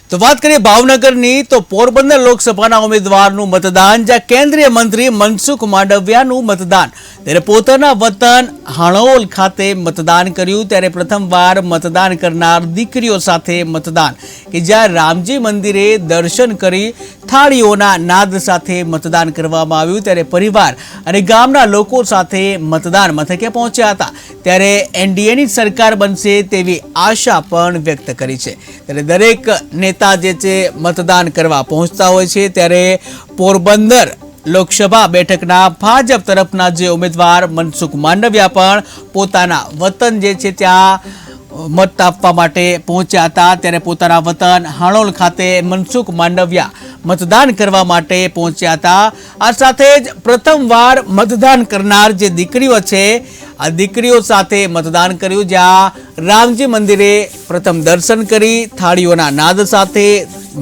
तो बात करिए भावनगरनी तो पोरबंदर लोकसभाના ઉમેદવારનું મતદાન જ્યાં કેન્દ્રીય મંત્રી મનસુખ માંડવિયાનું મતદાન ત્યારે પોતાના વતન હાણોલ ખાતે મતદાન કર્યું ત્યારે પ્રથમવાર મતદાન કરનાર દીકરીઓ સાથે મતદાન કે જ્યાં રામજી મંદિરે દર્શન કરી થાળીઓના નાદ સાથે મતદાન કરવામાં આવ્યું ત્યારે પરિવાર અને ગામના લોકો સાથે મતદાન મથકે પહોંચ્યા હતા ત્યારે એનડીએની સરકાર બનશે તેવી આશા પણ વ્યક્ત કરી છે ત્યારે દરેક નેતા જે છે મતદાન કરવા પહોંચતા હોય છે ત્યારે પોરબંદર લોકસભા બેઠકના ભાજપ તરફના જે ઉમેદવાર મનસુખ માંડવિયા પણ પોતાના વતન જે છે ત્યાં મત આપવા માટે પહોંચ્યા હતા ત્યારે પોતાના વતન હાણોલ ખાતે મનસુખ માંડવિયા મતદાન કરવા માટે પહોંચ્યા હતા આ સાથે જ પ્રથમવાર મતદાન કરનાર જે દીકરીઓ છે આ દીકરીઓ સાથે મતદાન કર્યું જ્યાં રામજી મંદિરે પ્રથમ દર્શન કરી થાળીઓના નાદ સાથે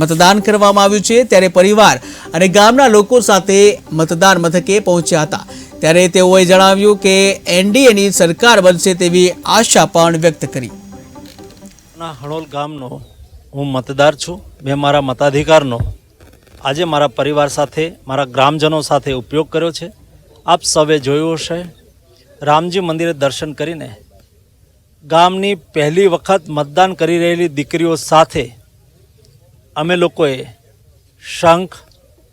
મતદાન કરવામાં આવ્યું છે ત્યારે પરિવાર અને ગામના લોકો સાથે મતદાન મથકે પહોંચ્યા હતા ત્યારે તેઓએ જણાવ્યું કે એનડીએની સરકાર બનશે તેવી આશા પણ વ્યક્ત કરી। હણોલ ગામનો હું મતદાર છું। મેં મારા મતાધિકારનો આજે મારા પરિવાર સાથે મારા ગ્રામજનો સાથે ઉપયોગ કર્યો છે। આપ સૌએ જોયું હશે રામજી મંદિરે દર્શન કરીને ગામની પહેલી વખત મતદાન કરી રહેલી દીકરીઓ સાથે અમે લોકોએ શંખ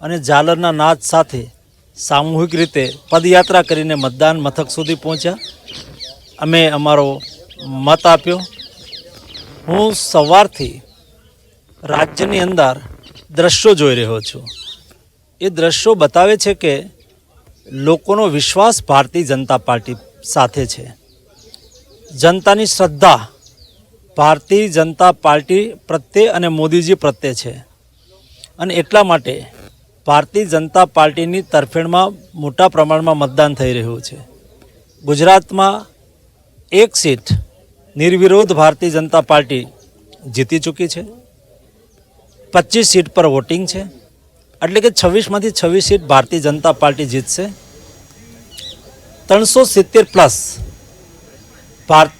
અને ઝાલરના નાદ સાથે સામૂહિક રીતે પદયાત્રા કરીને મતદાન મથક સુધી પહોંચ્યા। અમે અમારો મત આપ્યો। હું સવારથી રાજ્યની અંદર દ્રશ્યો જોઈ રહ્યો છું। એ દ્રશ્યો બતાવે છે કે લોકોનો વિશ્વાસ ભારતીય જનતા પાર્ટી સાથે છે। જનતાની શ્રદ્ધા ભારતીય જનતા પાર્ટી પ્રત્યે અને મોદીજી પ્રત્યે છે અને એટલા માટે ભારતીય જનતા પાર્ટીની તરફેણમાં મોટા પ્રમાણમાં મતદાન થઈ રહ્યું છે। ગુજરાતમાં એક સીટ નિર્વિરોધ ભારતીય જનતા પાર્ટી જીતી ચૂકી છે। 25 સીટ પર વોટિંગ છે એટલે કે 26માંથી 26 સીટ ભારતીય જનતા પાર્ટી જીતશે। 370 પ્લસ ભારત